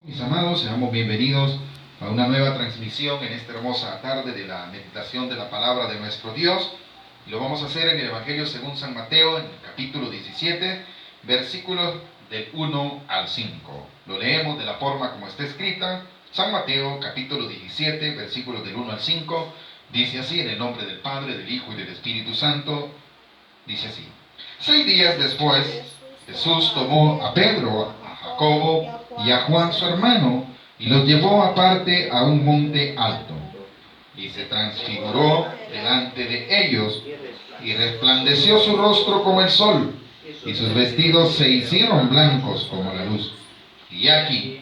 Mis amados, seamos bienvenidos a una nueva transmisión en esta hermosa tarde de la meditación de la palabra de nuestro Dios. Y lo vamos a hacer en el Evangelio según San Mateo, en el capítulo 17, versículos del 1 al 5. Lo leemos de la forma como está escrita. San Mateo, capítulo 17, versículos del 1 al 5. Dice así, en el nombre del Padre, del Hijo y del Espíritu Santo. Dice así: 6 días después, Jesús tomó a Pedro, a Jacobo y a Juan su hermano, y los llevó aparte a un monte alto, y se transfiguró delante de ellos, y resplandeció su rostro como el sol, y sus vestidos se hicieron blancos como la luz. Y aquí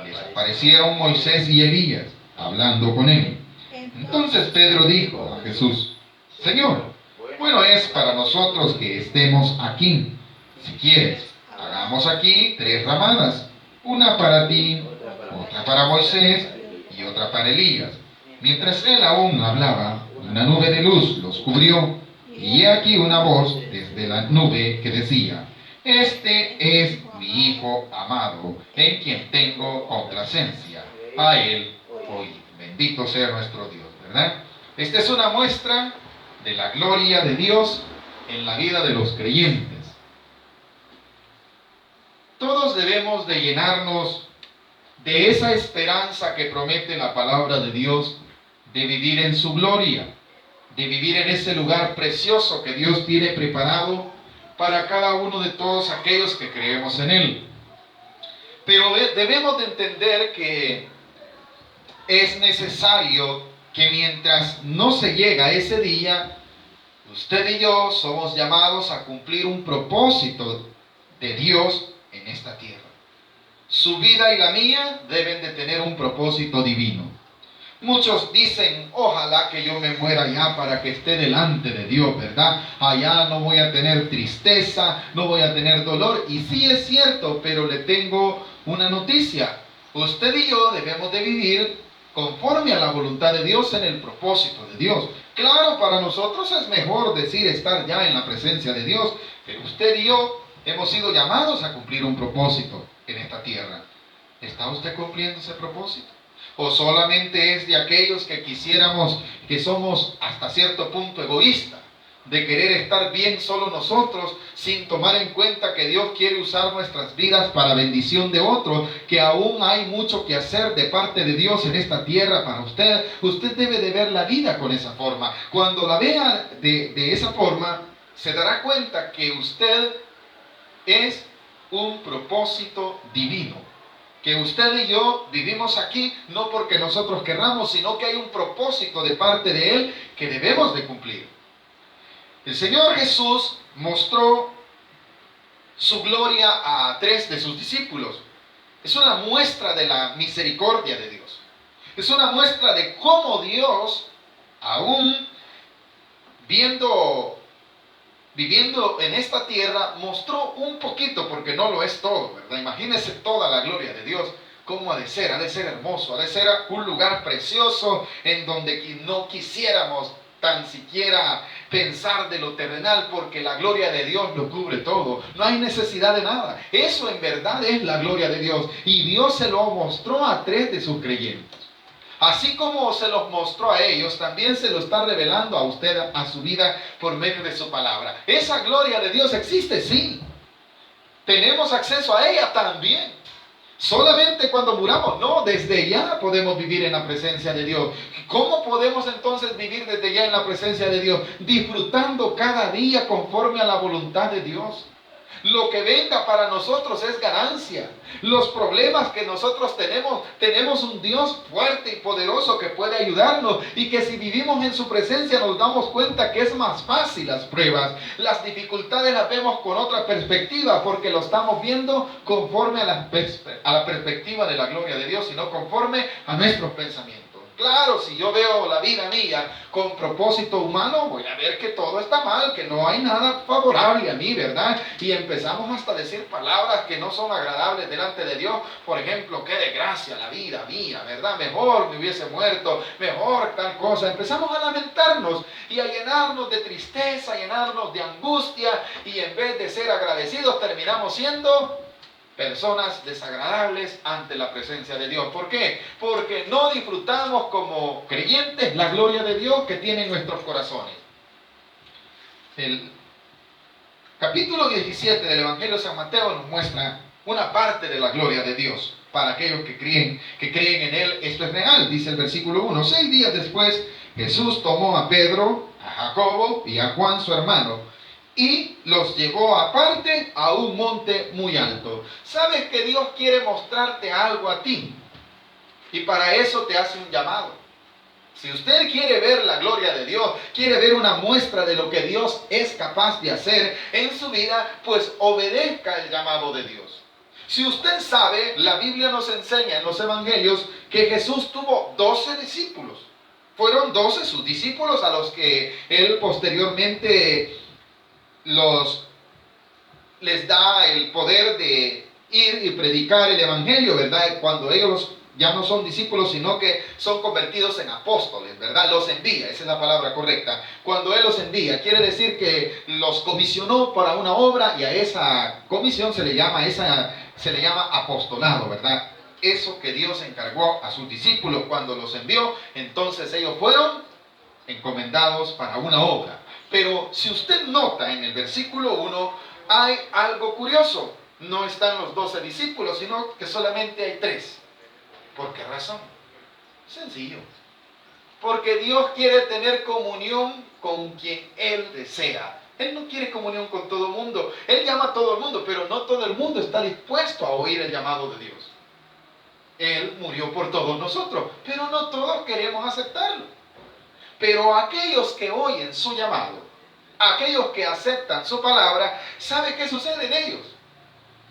les aparecieron Moisés y Elías, hablando con él. Entonces Pedro dijo a Jesús: Señor, bueno es para nosotros que estemos aquí. Si quieres, hagamos aquí 3 ramadas, una para ti, otra para Moisés y otra para Elías. Mientras él aún hablaba, una nube de luz los cubrió, y he aquí una voz desde la nube que decía: Este es mi Hijo amado, en quien tengo complacencia. A él oíd. Bendito sea nuestro Dios, ¿verdad? Esta es una muestra de la gloria de Dios en la vida de los creyentes. Todos debemos de llenarnos de esa esperanza que promete la palabra de Dios, de vivir en su gloria, de vivir en ese lugar precioso que Dios tiene preparado para cada uno de todos aquellos que creemos en Él. Pero debemos de entender que es necesario que mientras no se llega a ese día, usted y yo somos llamados a cumplir un propósito de Dios en esta tierra. Su vida y la mía deben de tener un propósito divino. Muchos dicen: ojalá que yo me muera ya para que esté delante de Dios, ¿verdad? Allá no voy a tener tristeza, no voy a tener dolor. Y sí es cierto, pero le tengo una noticia. Usted y yo debemos de vivir conforme a la voluntad de Dios en el propósito de Dios. Claro, para nosotros es mejor decir estar ya en la presencia de Dios, pero usted y yo hemos sido llamados a cumplir un propósito en esta tierra. ¿Está usted cumpliendo ese propósito? ¿O solamente es de aquellos que quisiéramos, que somos hasta cierto punto egoístas, de querer estar bien solo nosotros, sin tomar en cuenta que Dios quiere usar nuestras vidas para bendición de otros, que aún hay mucho que hacer de parte de Dios en esta tierra para usted? Usted debe de ver la vida con esa forma. Cuando la vea de esa forma, se dará cuenta que usted es un propósito divino, que usted y yo vivimos aquí no porque nosotros querramos, sino que hay un propósito de parte de Él que debemos de cumplir. El Señor Jesús mostró su gloria a 3 de sus discípulos. Es una muestra de la misericordia de Dios. Es una muestra de cómo Dios, aún viviendo en esta tierra, mostró un poquito, porque no lo es todo, ¿verdad? Imagínense toda la gloria de Dios, cómo ha de ser hermoso, ha de ser un lugar precioso en donde no quisiéramos tan siquiera pensar de lo terrenal, porque la gloria de Dios lo cubre todo, no hay necesidad de nada. Eso en verdad es la gloria de Dios, y Dios se lo mostró a 3 de sus creyentes. Así como se los mostró a ellos, también se lo está revelando a usted, a su vida, por medio de su palabra. Esa gloria de Dios existe, sí. Tenemos acceso a ella también. Solamente cuando muramos, no, desde ya podemos vivir en la presencia de Dios. ¿Cómo podemos entonces vivir desde ya en la presencia de Dios? Disfrutando cada día conforme a la voluntad de Dios. Lo que venga para nosotros es ganancia. Los problemas que nosotros tenemos un Dios fuerte y poderoso que puede ayudarnos, y que si vivimos en su presencia nos damos cuenta que es más fácil las pruebas. Las dificultades las vemos con otra perspectiva, porque lo estamos viendo conforme a la perspectiva de la gloria de Dios y no conforme a nuestros pensamientos. Claro, si yo veo la vida mía con propósito humano, voy a ver que todo está mal, que no hay nada favorable a mí, ¿verdad? Y empezamos hasta a decir palabras que no son agradables delante de Dios. Por ejemplo, qué desgracia la vida mía, ¿verdad? Mejor me hubiese muerto, mejor tal cosa. Empezamos a lamentarnos y a llenarnos de tristeza, a llenarnos de angustia, y en vez de ser agradecidos terminamos siendo personas desagradables ante la presencia de Dios. ¿Por qué? Porque no disfrutamos como creyentes la gloria de Dios que tiene en nuestros corazones. El capítulo 17 del Evangelio de San Mateo nos muestra una parte de la gloria de Dios. Para aquellos que creen en Él, esto es real. Dice el versículo 1: 6 días después, Jesús tomó a Pedro, a Jacobo y a Juan su hermano, y los llevó aparte a un monte muy alto. ¿Sabes que Dios quiere mostrarte algo a ti? Y para eso te hace un llamado. Si usted quiere ver la gloria de Dios, quiere ver una muestra de lo que Dios es capaz de hacer en su vida, pues obedezca el llamado de Dios. Si usted sabe, la Biblia nos enseña en los evangelios que Jesús tuvo 12 discípulos. Fueron 12 sus discípulos a los que Él posteriormente les da el poder de ir y predicar el evangelio, ¿verdad? Cuando ellos ya no son discípulos, sino que son convertidos en apóstoles, ¿verdad? Los envía, esa es la palabra correcta. Cuando Él los envía, quiere decir que los comisionó para una obra, y a esa comisión se le llama apostolado, ¿verdad? Eso que Dios encargó a sus discípulos cuando los envió, entonces ellos fueron encomendados para una obra. Pero si usted nota en el versículo 1, hay algo curioso. No están los 12 discípulos, sino que solamente hay 3. ¿Por qué razón? Sencillo. Porque Dios quiere tener comunión con quien Él desea. Él no quiere comunión con todo el mundo. Él llama a todo el mundo, pero no todo el mundo está dispuesto a oír el llamado de Dios. Él murió por todos nosotros, pero no todos queremos aceptarlo. Pero aquellos que oyen su llamado, aquellos que aceptan su palabra, ¿sabe qué sucede en ellos?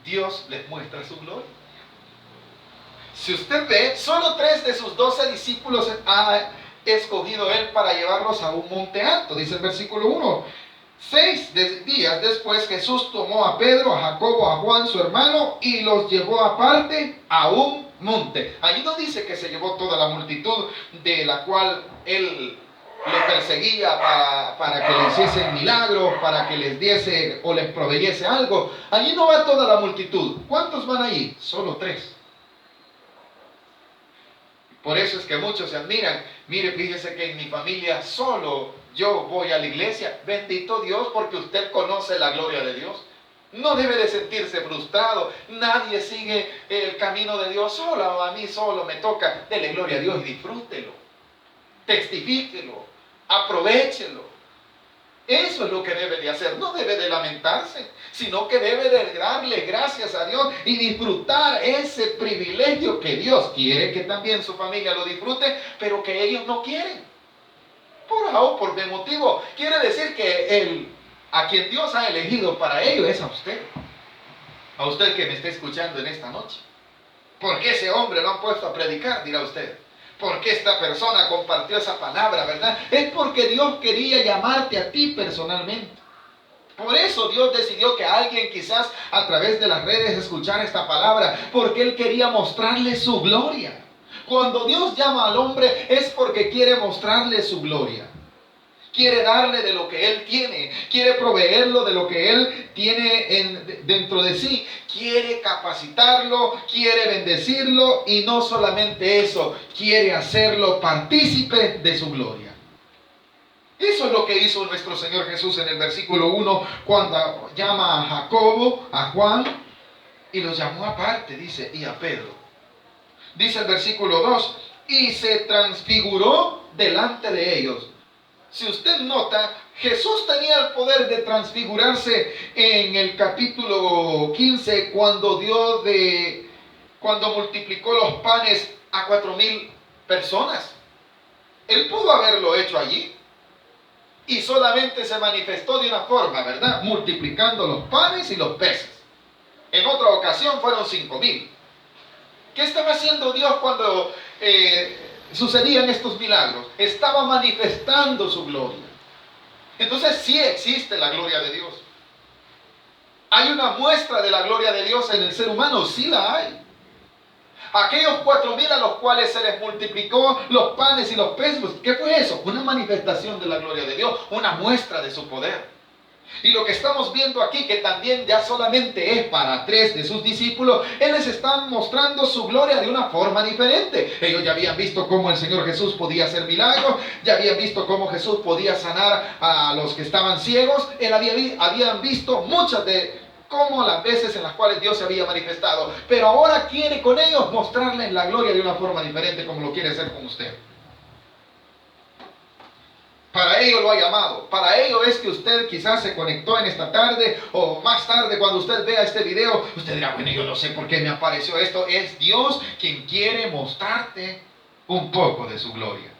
Dios les muestra su gloria. Si usted ve, solo 3 de sus 12 discípulos ha escogido Él para llevarlos a un monte alto. Dice el versículo 1. 6 días después, Jesús tomó a Pedro, a Jacobo, a Juan su hermano, y los llevó aparte a un monte. Allí no dice que se llevó toda la multitud de la cual Él le perseguía para que le hiciesen milagros, para que les diese o les proveyese algo. Allí no va toda la multitud. ¿Cuántos van allí? Solo 3. Por eso es que muchos se admiran. Mire, fíjese que en mi familia solo yo voy a la iglesia. Bendito Dios, porque usted conoce la gloria de Dios. No debe de sentirse frustrado. Nadie sigue el camino de Dios solo. A mí solo me toca. Dele gloria a Dios y disfrútelo. Testifíquelo. Aprovéchelo. Eso es lo que debe de hacer. No debe de lamentarse, sino que debe de darle gracias a Dios y disfrutar ese privilegio que Dios quiere que también su familia lo disfrute, pero que ellos no quieren. Por A o por B motivo. Quiere decir que a quien Dios ha elegido para ello es a usted. A usted que me está escuchando en esta noche. ¿Por qué ese hombre lo han puesto a predicar? Dirá usted. ¿Por qué esta persona compartió esa palabra, verdad? Es porque Dios quería llamarte a ti personalmente. Por eso Dios decidió que alguien quizás a través de las redes escuchara esta palabra, porque Él quería mostrarle su gloria. Cuando Dios llama al hombre es porque quiere mostrarle su gloria. Quiere darle de lo que Él tiene, quiere proveerlo de lo que Él tiene dentro de sí, quiere capacitarlo, quiere bendecirlo y no solamente eso, quiere hacerlo partícipe de su gloria. Eso es lo que hizo nuestro Señor Jesús en el versículo 1 cuando llama a Jacobo, a Juan y los llamó aparte, dice, y a Pedro. Dice el versículo 2, y se transfiguró delante de ellos. Si usted nota, Jesús tenía el poder de transfigurarse en el capítulo 15 cuando multiplicó los panes a 4,000 personas. Él pudo haberlo hecho allí y solamente se manifestó de una forma, ¿verdad? Multiplicando los panes y los peces. En otra ocasión fueron 5,000. ¿Qué estaba haciendo Dios cuando sucedían estos milagros? Estaba manifestando su gloria. Entonces sí existe la gloria de Dios. ¿Hay una muestra de la gloria de Dios en el ser humano? Sí la hay. Aquellos 4,000 a los cuales se les multiplicó los panes y los peces, ¿qué fue eso? Una manifestación de la gloria de Dios, una muestra de su poder. Y lo que estamos viendo aquí, que también ya solamente es para 3 de sus discípulos, Él les está mostrando su gloria de una forma diferente. Ellos ya habían visto cómo el Señor Jesús podía hacer milagros, ya habían visto cómo Jesús podía sanar a los que estaban ciegos. Habían visto muchas de cómo las veces en las cuales Dios se había manifestado. Pero ahora quiere con ellos mostrarles la gloria de una forma diferente, como lo quiere hacer con usted. Para ello lo ha llamado. Para ello es que usted quizás se conectó en esta tarde o más tarde cuando usted vea este video. Usted dirá, bueno, yo no sé por qué me apareció esto. Es Dios quien quiere mostrarte un poco de su gloria.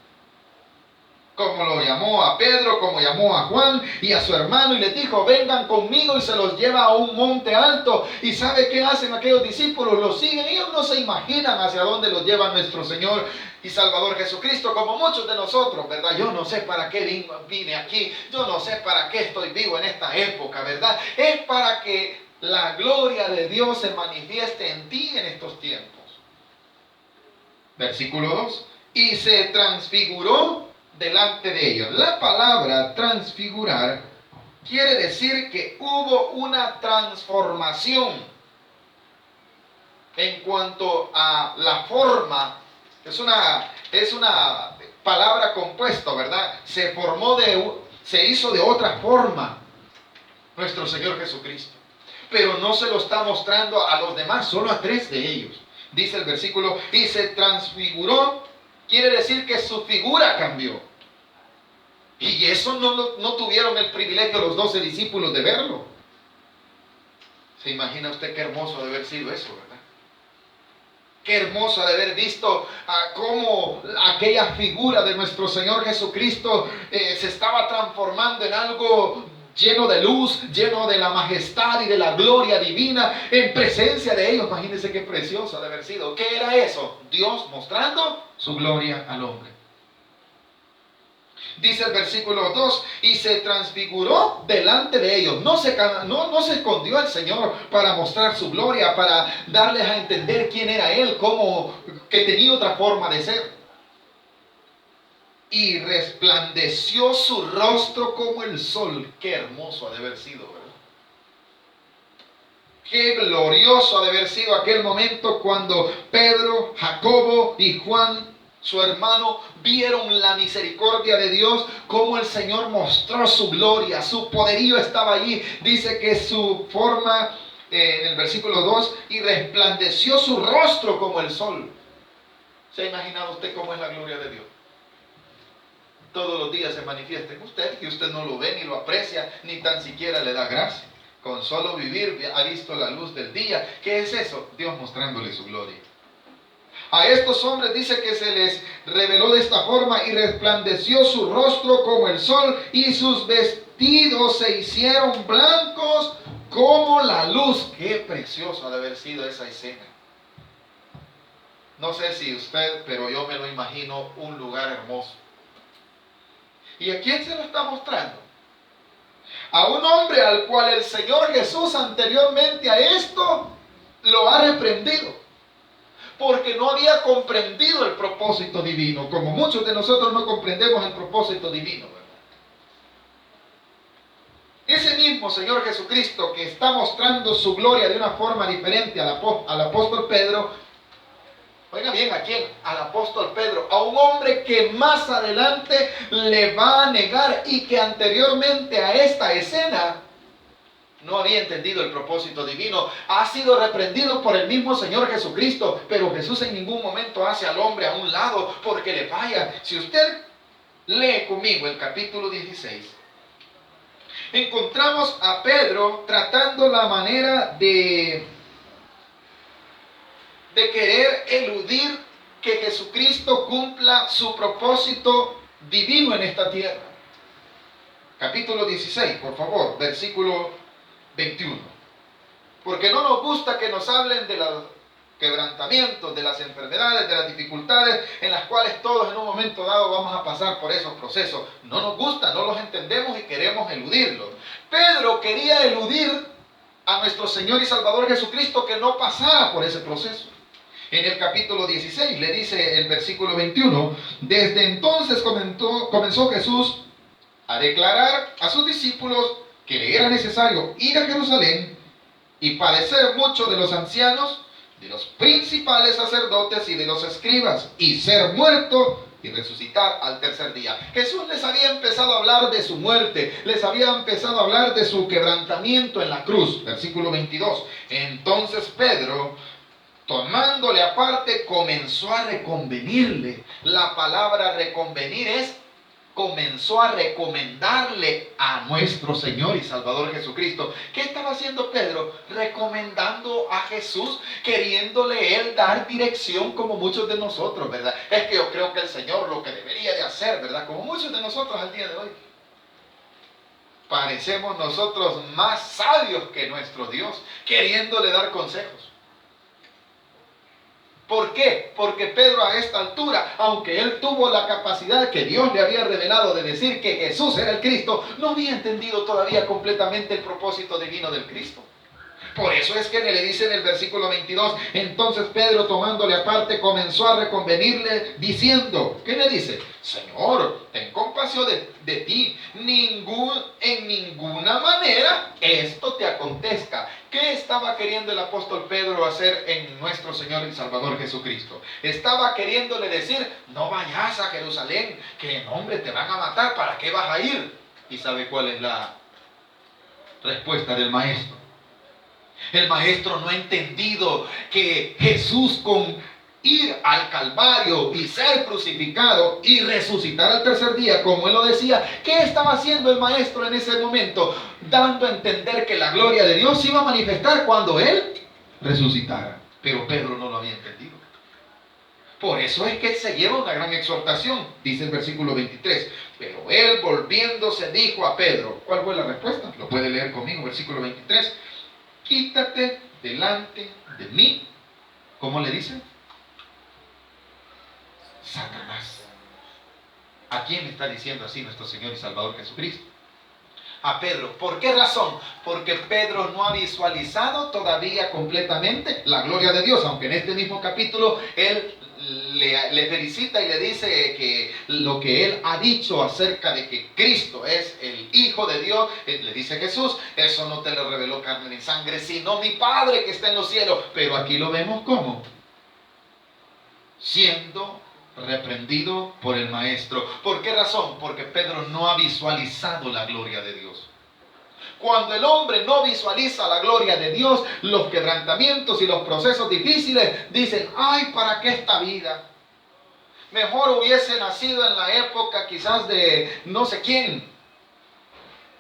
Como lo llamó a Pedro, como llamó a Juan y a su hermano y les dijo, vengan conmigo, y se los lleva a un monte alto. ¿Y sabe qué hacen aquellos discípulos? Los siguen. Ellos no se imaginan hacia dónde los lleva nuestro Señor y Salvador Jesucristo, como muchos de nosotros, ¿verdad? Yo no sé para qué vine aquí, yo no sé para qué estoy vivo en esta época, ¿verdad? Es para que la gloria de Dios se manifieste en ti en estos tiempos. Versículo 2. Y se transfiguró delante de ellos. La palabra transfigurar quiere decir que hubo una transformación en cuanto a la forma. Es una palabra compuesta, ¿verdad? Se hizo de otra forma nuestro Señor Jesucristo. Pero no se lo está mostrando a los demás, solo a 3 de ellos. Dice el versículo, y se transfiguró, quiere decir que su figura cambió. Y eso no tuvieron el privilegio los 12 discípulos de verlo. ¿Se imagina usted qué hermoso de haber sido eso, verdad? Qué hermoso de haber visto cómo aquella figura de nuestro Señor Jesucristo se estaba transformando en algo lleno de luz, lleno de la majestad y de la gloria divina en presencia de ellos. Imagínense qué precioso de haber sido. ¿Qué era eso? Dios mostrando su gloria al hombre. Dice el versículo 2, y se transfiguró delante de ellos. No se escondió el Señor para mostrar su gloria, para darles a entender quién era Él, que tenía otra forma de ser. Y resplandeció su rostro como el sol. Qué hermoso ha de haber sido, ¿verdad? Qué glorioso ha de haber sido aquel momento cuando Pedro, Jacobo y Juan, su hermano, vieron la misericordia de Dios, como el Señor mostró su gloria, su poderío estaba allí. Dice que su forma, en el versículo 2, y resplandeció su rostro como el sol. ¿Se ha imaginado usted cómo es la gloria de Dios? Todos los días se manifiesta en usted, que usted no lo ve, ni lo aprecia, ni tan siquiera le da gracia. Con solo vivir ha visto la luz del día. ¿Qué es eso? Dios mostrándole su gloria. A estos hombres dice que se les reveló de esta forma, y resplandeció su rostro como el sol, y sus vestidos se hicieron blancos como la luz. Qué precioso ha de haber sido esa escena. No sé si usted, pero yo me lo imagino un lugar hermoso. ¿Y a quién se lo está mostrando? A un hombre al cual el Señor Jesús anteriormente a esto lo ha reprendido, porque no había comprendido el propósito divino, como muchos de nosotros no comprendemos el propósito divino, ¿verdad? Ese mismo Señor Jesucristo que está mostrando su gloria de una forma diferente al apóstol Pedro. Oiga bien, ¿a quién? Al apóstol Pedro, a un hombre que más adelante le va a negar, y que anteriormente a esta escena no había entendido el propósito divino. Ha sido reprendido por el mismo Señor Jesucristo, pero Jesús en ningún momento hace al hombre a un lado porque le falla. Si usted lee conmigo el capítulo 16, encontramos a Pedro tratando la manera de querer eludir que Jesucristo cumpla su propósito divino en esta tierra. Capítulo 16, por favor, versículo 21. Porque no nos gusta que nos hablen de los quebrantamientos, de las enfermedades, de las dificultades en las cuales todos en un momento dado vamos a pasar por esos procesos. No nos gusta, no los entendemos y queremos eludirlos. Pedro quería eludir a nuestro Señor y Salvador Jesucristo, que no pasara por ese proceso. En el capítulo 16 le dice el versículo 21, desde entonces comenzó Jesús a declarar a sus discípulos que le era necesario ir a Jerusalén y padecer mucho de los ancianos, de los principales sacerdotes y de los escribas, y ser muerto y resucitar al tercer día. Jesús les había empezado a hablar de su muerte, les había empezado a hablar de su quebrantamiento en la cruz, versículo 22. Entonces Pedro, tomándole aparte, comenzó a reconvenirle. La palabra reconvenir es comenzó a recomendarle a nuestro Señor y Salvador Jesucristo. ¿Qué estaba haciendo Pedro? Recomendando a Jesús, queriéndole él dar dirección, como muchos de nosotros, ¿verdad? Es que yo creo que el Señor lo que debería de hacer, ¿verdad? Como muchos de nosotros al día de hoy. Parecemos nosotros más sabios que nuestro Dios, queriéndole dar consejos. ¿Por qué? Porque Pedro a esta altura, aunque él tuvo la capacidad que Dios le había revelado de decir que Jesús era el Cristo, no había entendido todavía completamente el propósito divino del Cristo. Por eso es que le dice en el versículo 22, entonces Pedro, tomándole aparte, comenzó a reconvenirle diciendo, ¿qué le dice? Señor, ten compasión de ti, en ninguna manera esto te acontezca. ¿Qué estaba queriendo el apóstol Pedro hacer en nuestro Señor y Salvador Jesucristo? Estaba queriéndole decir, no vayas a Jerusalén, que en hombre te van a matar, ¿para qué vas a ir? ¿Y sabe cuál es la respuesta del maestro? El maestro no ha entendido que Jesús, con ir al Calvario y ser crucificado y resucitar al tercer día, como él lo decía, ¿qué estaba haciendo el maestro en ese momento? Dando a entender que la gloria de Dios se iba a manifestar cuando él resucitara. Pero Pedro no lo había entendido. Por eso es que él se lleva una gran exhortación, dice el versículo 23. Pero él, volviéndose, dijo a Pedro, ¿cuál fue la respuesta? Lo puede leer conmigo, versículo 23. Quítate delante de mí. ¿Cómo le dice? Satanás. ¿A quién le está diciendo así nuestro Señor y Salvador Jesucristo? A Pedro. ¿Por qué razón? Porque Pedro no ha visualizado todavía completamente la gloria de Dios, aunque en este mismo capítulo él le felicita y le dice que lo que él ha dicho acerca de que Cristo es el Hijo de Dios, le dice Jesús, eso no te lo reveló carne ni sangre, sino mi Padre que está en los cielos. Pero aquí lo vemos como siendo reprendido por el maestro. ¿Por qué razón? Porque Pedro no ha visualizado la gloria de Dios. Cuando el hombre no visualiza la gloria de Dios, los quebrantamientos y los procesos difíciles, dicen, ay, ¿para qué esta vida? Mejor hubiese nacido en la época quizás de no sé quién.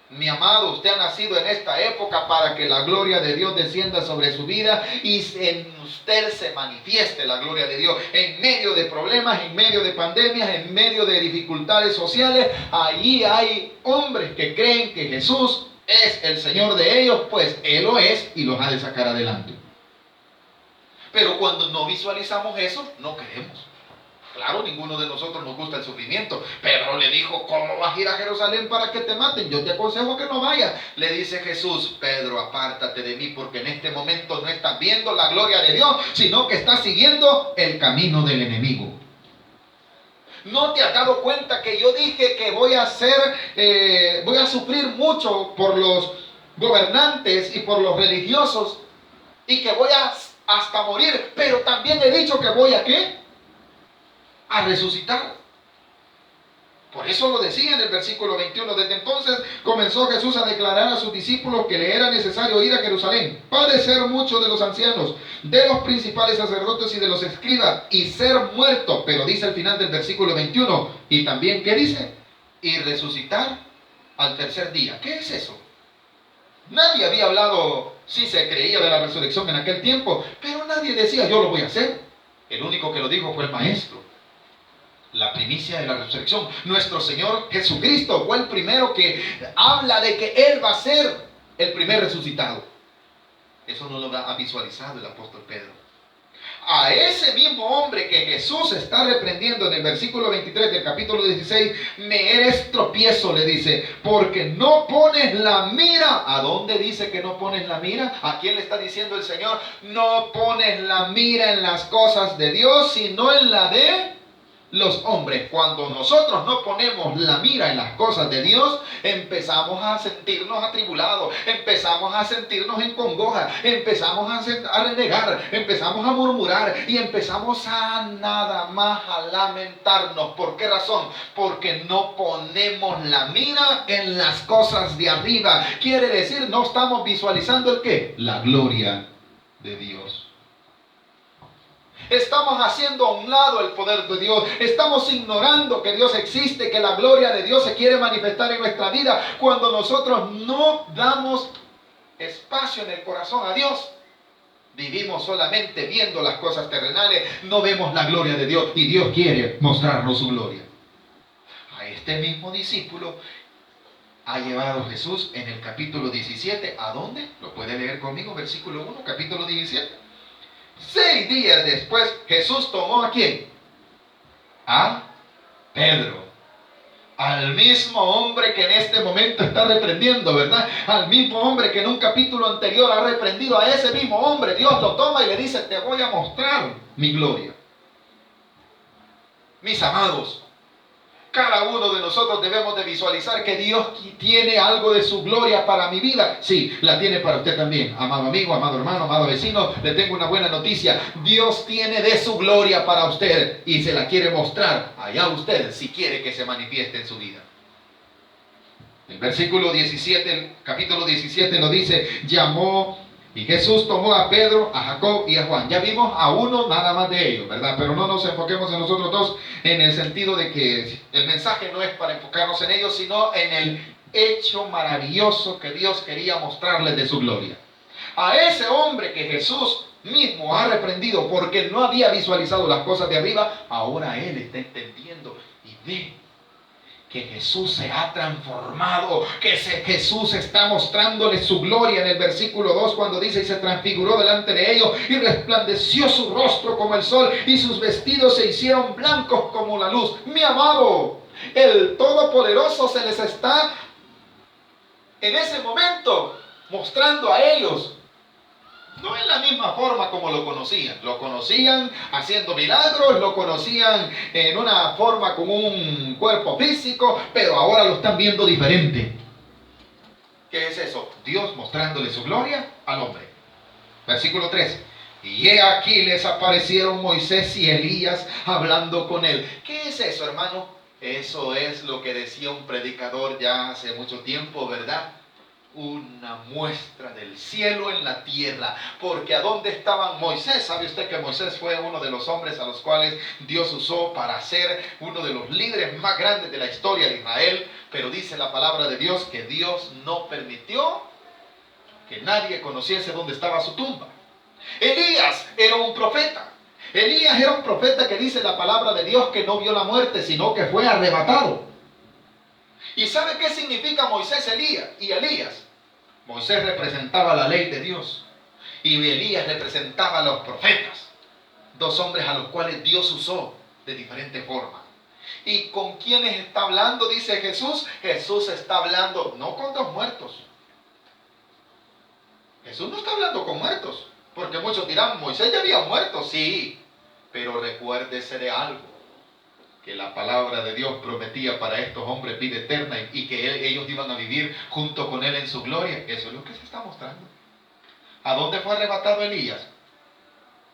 Mi amado, usted ha nacido en esta época para que la gloria de Dios descienda sobre su vida y en usted se manifieste la gloria de Dios. En medio de problemas, en medio de pandemias, en medio de dificultades sociales, allí hay hombres que creen que Jesús es el Señor de ellos, pues Él lo es y los ha de sacar adelante. Pero cuando no visualizamos eso, no queremos. Claro, ninguno de nosotros nos gusta el sufrimiento. Pedro le dijo, ¿cómo vas a ir a Jerusalén para que te maten? Yo te aconsejo que no vayas. Le dice Jesús, Pedro, apártate de mí, porque en este momento no estás viendo la gloria de Dios, sino que estás siguiendo el camino del enemigo. ¿No te has dado cuenta que yo dije que voy a sufrir mucho por los gobernantes y por los religiosos y que voy hasta morir? Pero también he dicho que voy a ¿qué? A resucitar. Por eso lo decía en el versículo 21. Desde entonces comenzó Jesús a declarar a sus discípulos que le era necesario ir a Jerusalén, padecer mucho de los ancianos, de los principales sacerdotes y de los escribas, y ser muerto. Pero dice al final del versículo 21, y también, ¿qué dice? Y resucitar al tercer día. ¿Qué es eso? Nadie había hablado, sí se creía de la resurrección en aquel tiempo, pero nadie decía, yo lo voy a hacer. El único que lo dijo fue el maestro. La primicia de la resurrección. Nuestro Señor Jesucristo fue el primero que habla de que Él va a ser el primer resucitado. Eso no lo ha visualizado el apóstol Pedro. A ese mismo hombre que Jesús está reprendiendo en el versículo 23 del capítulo 16, me eres tropiezo, le dice, porque no pones la mira. ¿A dónde dice que no pones la mira? ¿A quién le está diciendo el Señor? No pones la mira en las cosas de Dios, sino en la de los hombres, cuando nosotros no ponemos la mira en las cosas de Dios, empezamos a sentirnos atribulados, empezamos a sentirnos en congoja, empezamos a renegar, empezamos a murmurar y empezamos a nada más a lamentarnos. ¿Por qué razón? Porque no ponemos la mira en las cosas de arriba. Quiere decir, no estamos visualizando el ¿qué? La gloria de Dios. Estamos haciendo a un lado el poder de Dios. Estamos ignorando que Dios existe, que la gloria de Dios se quiere manifestar en nuestra vida. Cuando nosotros no damos espacio en el corazón a Dios, vivimos solamente viendo las cosas terrenales, no vemos la gloria de Dios. Y Dios quiere mostrarnos su gloria. A este mismo discípulo ha llevado Jesús en el capítulo 17. ¿A dónde? Lo puede leer conmigo, versículo 1, capítulo 17. 6 días después, Jesús tomó ¿a quién? A Pedro. Al mismo hombre que en este momento está reprendiendo, ¿verdad? Al mismo hombre que en un capítulo anterior ha reprendido. A ese mismo hombre Dios lo toma y le dice: te voy a mostrar mi gloria. Mis amados, cada uno de nosotros debemos de visualizar que Dios tiene algo de su gloria para mi vida. Sí, la tiene para usted también. Amado amigo, amado hermano, amado vecino, le tengo una buena noticia. Dios tiene de su gloria para usted y se la quiere mostrar. Allá usted, si quiere que se manifieste en su vida. El versículo 17, el capítulo 17 lo dice: y Jesús tomó a Pedro, a Jacob y a Juan. Ya vimos a uno nada más de ellos, ¿verdad? Pero no nos enfoquemos en nosotros dos, en el sentido de que el mensaje no es para enfocarnos en ellos, sino en el hecho maravilloso que Dios quería mostrarles de su gloria. A ese hombre que Jesús mismo ha reprendido porque no había visualizado las cosas de arriba, ahora él está entendiendo y ve que Jesús se ha transformado, que Jesús está mostrándole su gloria en el versículo 2 cuando dice: y se transfiguró delante de ellos y resplandeció su rostro como el sol y sus vestidos se hicieron blancos como la luz. Mi amado, el Todopoderoso se les está en ese momento mostrando a ellos. No en la misma forma como lo conocían. Lo conocían haciendo milagros, lo conocían en una forma con un cuerpo físico, pero ahora lo están viendo diferente. ¿Qué es eso? Dios mostrándole su gloria al hombre. Versículo 3. Y he aquí les aparecieron Moisés y Elías hablando con él. ¿Qué es eso, hermano? Eso es lo que decía un predicador ya hace mucho tiempo, ¿verdad? Una muestra del cielo en la tierra. Porque ¿a dónde estaban Moisés? ¿Sabe usted que Moisés fue uno de los hombres a los cuales Dios usó para ser uno de los líderes más grandes de la historia de Israel? Pero dice la palabra de Dios que Dios no permitió que nadie conociese dónde estaba su tumba. Elías era un profeta. Elías era un profeta que dice la palabra de Dios que no vio la muerte, sino que fue arrebatado. ¿Y sabe qué significa Moisés y Elías? Moisés representaba la ley de Dios y Elías representaba a los profetas, dos hombres a los cuales Dios usó de diferente forma. ¿Y con quiénes está hablando? Dice Jesús. Jesús está hablando no con dos muertos. Jesús no está hablando con muertos, porque muchos dirán: Moisés ya había muerto. Sí, pero recuérdese de algo, que la palabra de Dios prometía para estos hombres vida eterna y que ellos iban a vivir junto con él en su gloria. Eso es lo que se está mostrando. ¿A dónde fue arrebatado Elías?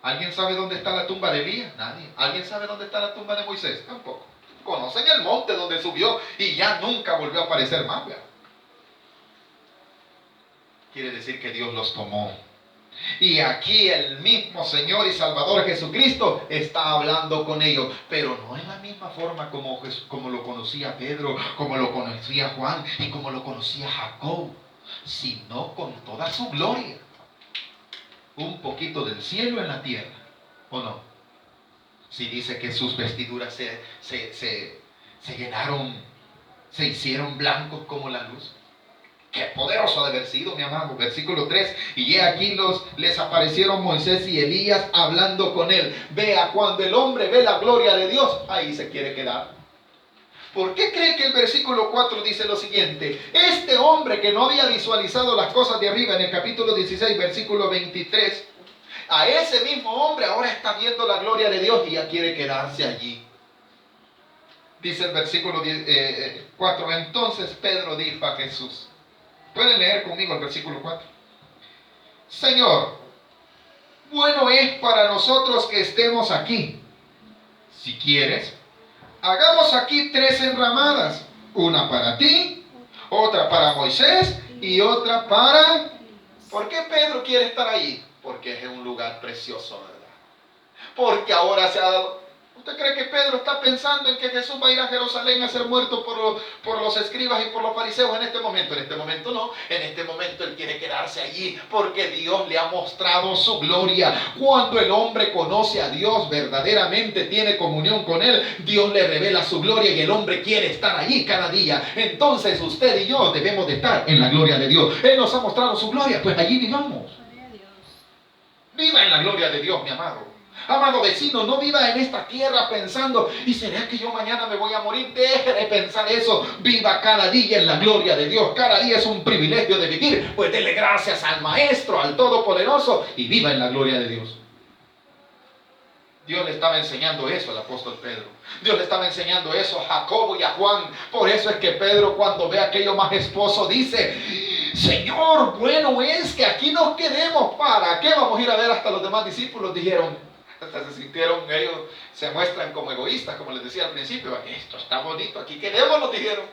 ¿Alguien sabe dónde está la tumba de Elías? Nadie. ¿Alguien sabe dónde está la tumba de Moisés? Tampoco. Conocen el monte donde subió y ya nunca volvió a aparecer más, ¿verdad? Quiere decir que Dios los tomó. Y aquí el mismo Señor y Salvador Jesucristo está hablando con ellos, pero no en la misma forma como lo conocía Pedro, como lo conocía Juan y como lo conocía Jacob, sino con toda su gloria. Un poquito del cielo en la tierra, ¿o no? Si dice que sus vestiduras se llenaron, se hicieron blancos como la luz. Qué poderoso ha de haber sido, mi amado. Versículo 3. Y he aquí les aparecieron Moisés y Elías hablando con él. Vea, cuando el hombre ve la gloria de Dios, ahí se quiere quedar. ¿Por qué cree que el versículo 4 dice lo siguiente? Este hombre que no había visualizado las cosas de arriba en el capítulo 16, versículo 23, a ese mismo hombre ahora está viendo la gloria de Dios y ya quiere quedarse allí. Dice el versículo 4, entonces Pedro dijo a Jesús. ¿Pueden leer conmigo el versículo 4? Señor, bueno es para nosotros que estemos aquí. Si quieres, hagamos aquí 3 enramadas, una para ti, otra para Moisés y otra para... ¿Por qué Pedro quiere estar ahí? Porque es un lugar precioso, ¿verdad? Porque ahora se ha dado... ¿Usted cree que Pedro está pensando en que Jesús va a ir a Jerusalén a ser muerto por los escribas y por los fariseos en este momento? En este momento no. En este momento él quiere quedarse allí porque Dios le ha mostrado su gloria. Cuando el hombre conoce a Dios, verdaderamente tiene comunión con Él, Dios le revela su gloria y el hombre quiere estar allí cada día. Entonces usted y yo debemos de estar en la gloria de Dios. Él nos ha mostrado su gloria, pues allí vivamos. Viva en la gloria de Dios, mi amado. Amado vecino, no viva en esta tierra pensando, ¿y será que yo mañana me voy a morir? Deje de pensar eso. Viva cada día en la gloria de Dios. Cada día es un privilegio de vivir. Pues dele gracias al Maestro, al Todopoderoso, y viva en la gloria de Dios. Dios le estaba enseñando eso al apóstol Pedro. Dios le estaba enseñando eso a Jacobo y a Juan. Por eso es que Pedro, cuando ve aquello majestuoso, dice: Señor, bueno es que aquí nos quedemos. ¿Para qué vamos a ir a ver hasta los demás discípulos? Dijeron. Hasta se sintieron, ellos se muestran como egoístas, como les decía al principio. Esto está bonito, aquí quedémonos, dijeron.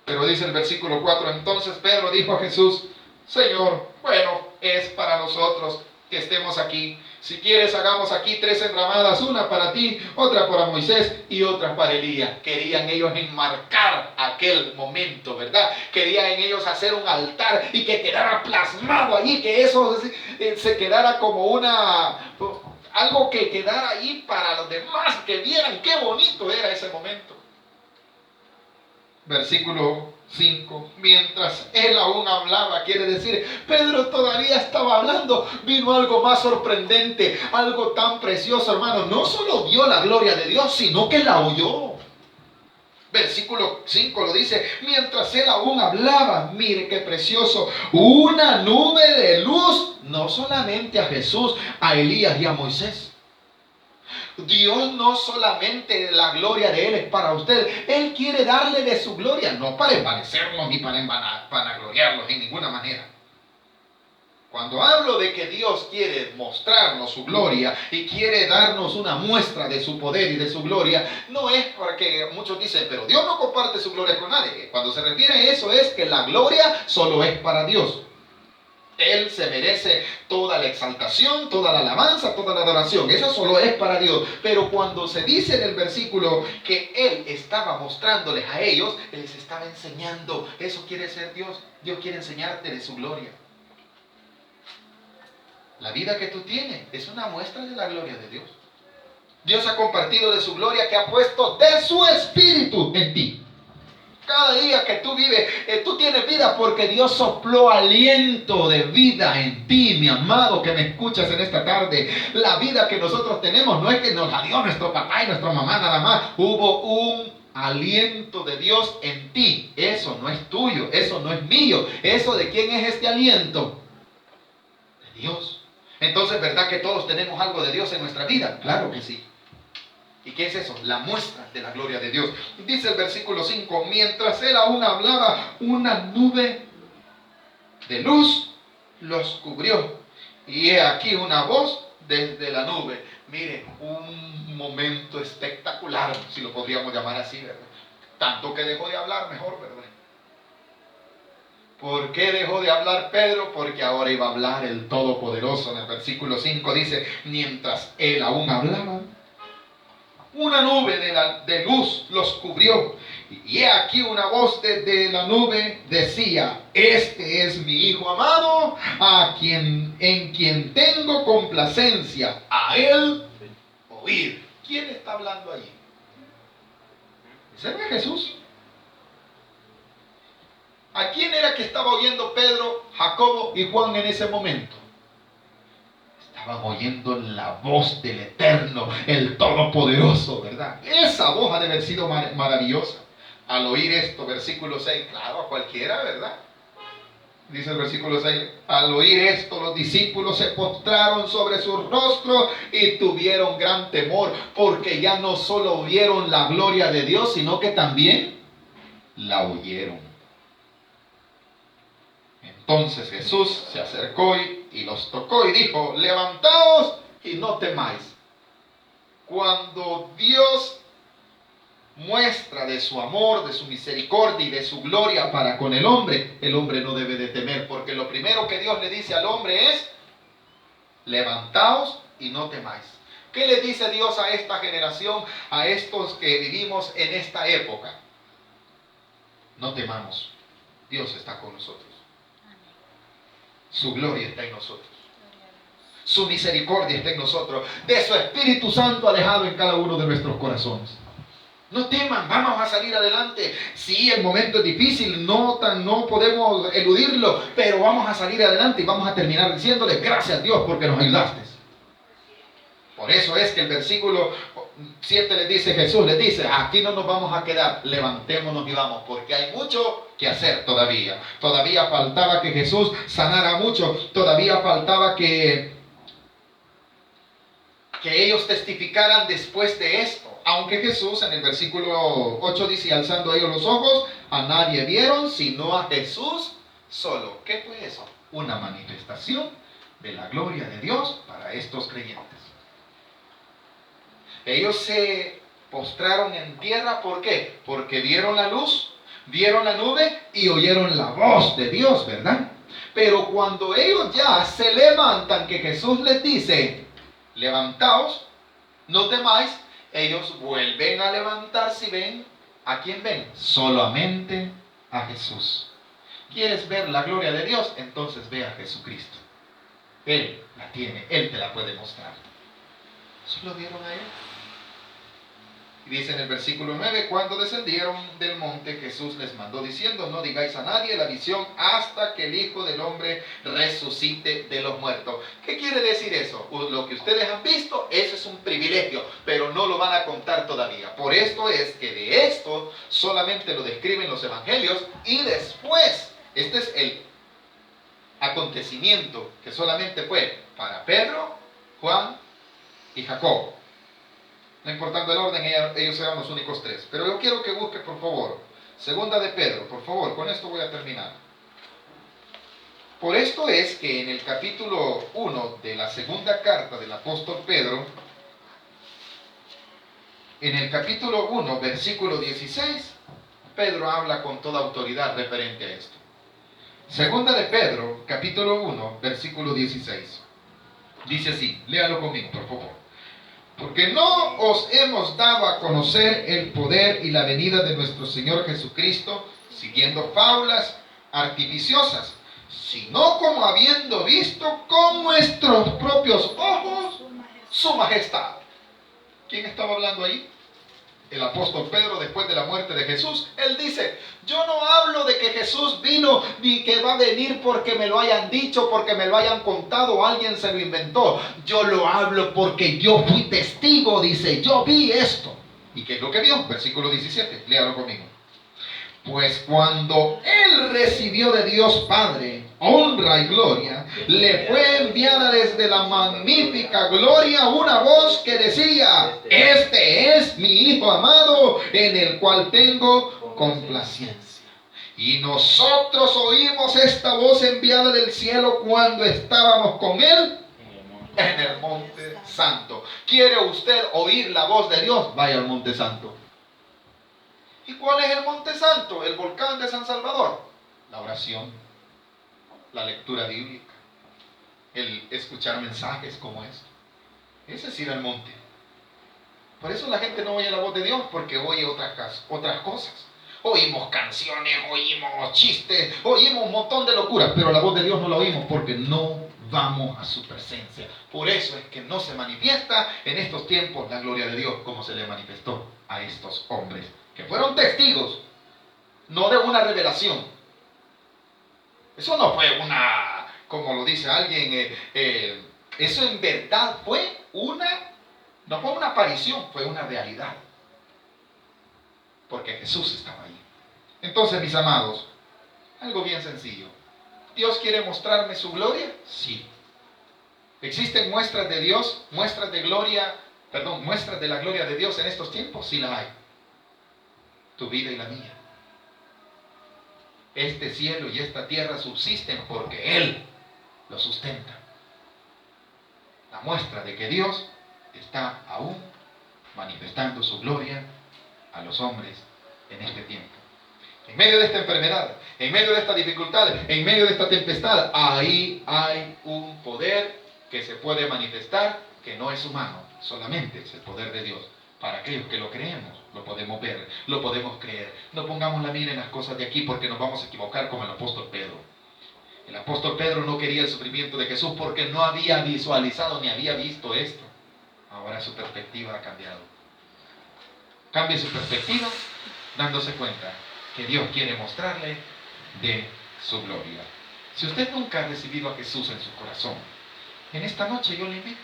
Pero dice el versículo 4, entonces Pedro dijo a Jesús: Señor, bueno es para nosotros que estemos aquí. Si quieres, hagamos aquí 3 enramadas, una para ti, otra para Moisés y otra para Elías. Querían ellos enmarcar aquel momento, ¿verdad? Querían ellos hacer un altar y que quedara plasmado allí, que eso se quedara como algo que quedara ahí para los demás, que vieran qué bonito era ese momento. Versículo 5, mientras él aún hablaba, quiere decir, Pedro todavía estaba hablando, vino algo más sorprendente, algo tan precioso, hermano. No solo vio la gloria de Dios, sino que la oyó. Versículo 5 lo dice, mientras él aún hablaba, mire qué precioso, una nube de luz, no solamente a Jesús, a Elías y a Moisés. Dios no solamente la gloria de Él es para usted, Él quiere darle de su gloria, no para envanecernos ni para vanagloriarnos en ninguna manera. Cuando hablo de que Dios quiere mostrarnos su gloria y quiere darnos una muestra de su poder y de su gloria, no es porque muchos dicen, pero Dios no comparte su gloria con nadie. Cuando se refiere a eso es que la gloria solo es para Dios. Él se merece toda la exaltación, toda la alabanza, toda la adoración. Eso solo es para Dios. Pero cuando se dice en el versículo que Él estaba mostrándoles a ellos, Él les estaba enseñando. Eso quiere ser Dios. Dios quiere enseñarte de su gloria. La vida que tú tienes es una muestra de la gloria de Dios. Dios ha compartido de su gloria, que ha puesto de su espíritu en ti. Cada día que tú vives, tú tienes vida porque Dios sopló aliento de vida en ti, mi amado, que me escuchas en esta tarde. La vida que nosotros tenemos no es que nos la dio nuestro papá y nuestra mamá nada más. Hubo un aliento de Dios en ti. Eso no es tuyo, eso no es mío. ¿Eso de quién es este aliento? De Dios. Entonces, ¿verdad que todos tenemos algo de Dios en nuestra vida? Claro que sí. ¿Y qué es eso? La muestra de la gloria de Dios. Dice el versículo 5, mientras él aún hablaba, una nube de luz los cubrió. Y he aquí una voz desde la nube. Mire, un momento espectacular, si lo podríamos llamar así, ¿verdad? Tanto que dejó de hablar, mejor, ¿verdad? ¿Por qué dejó de hablar Pedro? Porque ahora iba a hablar el Todopoderoso. En el versículo 5 dice, mientras él aún hablaba, una nube de luz los cubrió. Y he aquí una voz desde la nube decía, este es mi Hijo amado, en quien tengo complacencia, a él oír. ¿Quién está hablando allí? ¿Ese no es Jesús? ¿A quién era que estaba oyendo Pedro, Jacobo y Juan en ese momento? Estaban oyendo la voz del Eterno, el Todopoderoso, ¿verdad? Esa voz ha de haber sido maravillosa. Al oír esto, versículo 6, claro, a cualquiera, ¿verdad? Dice el versículo 6, al oír esto los discípulos se postraron sobre sus rostros y tuvieron gran temor, porque ya no solo vieron la gloria de Dios, sino que también la oyeron. Entonces Jesús se acercó y los tocó y dijo, levantaos y no temáis. Cuando Dios muestra de su amor, de su misericordia y de su gloria para con el hombre no debe de temer, porque lo primero que Dios le dice al hombre es, levantaos y no temáis. ¿Qué le dice Dios a esta generación, a estos que vivimos en esta época? No temamos, Dios está con nosotros. Su gloria está en nosotros. Su misericordia está en nosotros. De su Espíritu Santo ha dejado en cada uno de nuestros corazones. No teman, vamos a salir adelante. Sí, el momento es difícil, no podemos eludirlo, pero vamos a salir adelante y vamos a terminar diciéndole gracias a Dios porque nos ayudaste. Por eso es que el versículo 7 les dice, Jesús les dice, aquí no nos vamos a quedar, levantémonos y vamos, porque hay mucho que hacer todavía. Todavía faltaba que Jesús sanara mucho, todavía faltaba que ellos testificaran después de esto. Aunque Jesús en el versículo 8 dice, alzando ellos los ojos, a nadie vieron sino a Jesús solo. ¿Qué fue eso? Una manifestación de la gloria de Dios para estos creyentes. Ellos se postraron en tierra, ¿por qué? Porque vieron la luz, vieron la nube y oyeron la voz de Dios, ¿verdad? Pero cuando ellos ya se levantan, que Jesús les dice, levantaos, no temáis, ellos vuelven a levantarse y ven, ¿a quién ven? Solamente a Jesús. ¿Quieres ver la gloria de Dios? Entonces ve a Jesucristo. Él la tiene, Él te la puede mostrar. ¿Solo vieron a Él? Y dice en el versículo 9, cuando descendieron del monte, Jesús les mandó diciendo, no digáis a nadie la visión hasta que el Hijo del Hombre resucite de los muertos. ¿Qué quiere decir eso? Lo que ustedes han visto, eso es un privilegio, pero no lo van a contar todavía. Por esto es que de esto solamente lo describen los evangelios y después, este es el acontecimiento que solamente fue para Pedro, Juan y Jacobo. No importando el orden, ellos eran los únicos tres. Pero yo quiero que busque, por favor, segunda de Pedro, por favor, con esto voy a terminar. Por esto es que en el capítulo 1 de la segunda carta del apóstol Pedro, en el capítulo 1, versículo 16, Pedro habla con toda autoridad referente a esto. Segunda de Pedro, capítulo 1, versículo 16. Dice así, léalo conmigo, por favor. Porque no os hemos dado a conocer el poder y la venida de nuestro Señor Jesucristo siguiendo fábulas artificiosas, sino como habiendo visto con nuestros propios ojos su majestad. ¿Quién estaba hablando ahí? El apóstol Pedro, después de la muerte de Jesús. Él dice, yo no hablo de que Jesús vino ni que va a venir porque me lo hayan dicho, porque me lo hayan contado o alguien se lo inventó. Yo lo hablo porque yo fui testigo, dice, yo vi esto. ¿Y qué es lo que vio? Versículo 17, léalo conmigo. Pues cuando Él recibió de Dios Padre honra y gloria, le fue enviada desde la magnífica gloria una voz que decía, este es mi Hijo amado, en el cual tengo complacencia. Y nosotros oímos esta voz enviada del cielo cuando estábamos con Él en el Monte Santo. ¿Quiere usted oír la voz de Dios? Vaya al Monte Santo. ¿Y cuál es el Monte Santo? El volcán de San Salvador. La oración, la lectura bíblica, el escuchar mensajes como este. Ese es ir al monte. Por eso la gente no oye la voz de Dios, porque oye otras cosas. Oímos canciones, oímos chistes, oímos un montón de locuras, pero la voz de Dios no la oímos porque no vamos a su presencia. Por eso es que no se manifiesta en estos tiempos la gloria de Dios como se le manifestó a estos hombres que fueron testigos, no de una revelación. Eso no fue una, como lo dice alguien, eso en verdad fue no fue una aparición, fue una realidad. Porque Jesús estaba ahí. Entonces, mis amados, algo bien sencillo. ¿Dios quiere mostrarme su gloria? Sí. ¿Existen muestras de Dios, muestras de la gloria de Dios en estos tiempos? Sí la hay. Tu vida y la mía. Este cielo y esta tierra subsisten porque Él lo sustenta. La muestra de que Dios está aún manifestando su gloria a los hombres en este tiempo. En medio de esta enfermedad, en medio de esta dificultad, en medio de esta tempestad, ahí hay un poder que se puede manifestar, que no es humano, solamente es el poder de Dios. Para aquellos que lo creemos, lo podemos ver, lo podemos creer. No pongamos la mira en las cosas de aquí porque nos vamos a equivocar como el apóstol Pedro. El apóstol Pedro no quería el sufrimiento de Jesús porque no había visualizado ni había visto esto. Ahora su perspectiva ha cambiado. Cambie su perspectiva dándose cuenta que Dios quiere mostrarle de su gloria. Si usted nunca ha recibido a Jesús en su corazón, en esta noche yo le invito,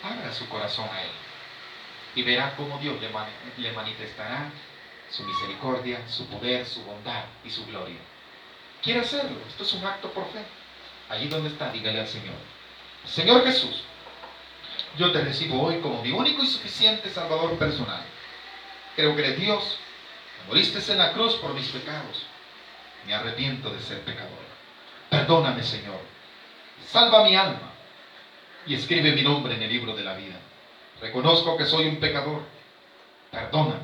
abra su corazón a Él y verá cómo Dios le manifestará su misericordia, su poder, su bondad y su gloria. ¿Quiere hacerlo? Esto es un acto por fe. Allí donde está, dígale al Señor: Señor Jesús, yo te recibo hoy como mi único y suficiente Salvador personal. Creo que eres Dios, que moriste en la cruz por mis pecados. Me arrepiento de ser pecador. Perdóname, Señor. Salva mi alma y escribe mi nombre en el libro de la vida. Reconozco que soy un pecador. Perdóname.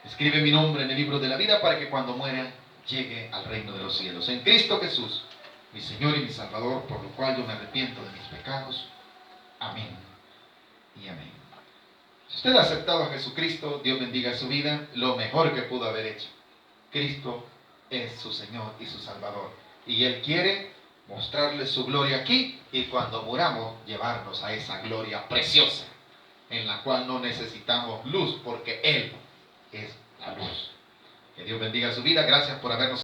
Escribe mi nombre en el libro de la vida para que cuando muera llegue al reino de los cielos. En Cristo Jesús, mi Señor y mi Salvador, por lo cual yo me arrepiento de mis pecados. Amén y amén. Si usted ha aceptado a Jesucristo, Dios bendiga su vida, lo mejor que pudo haber hecho. Cristo es su Señor y su Salvador. Y Él quiere mostrarle su gloria aquí y cuando muramos llevarnos a esa gloria preciosa en la cual no necesitamos luz porque Él es la luz. Que Dios bendiga su vida. Gracias por habernos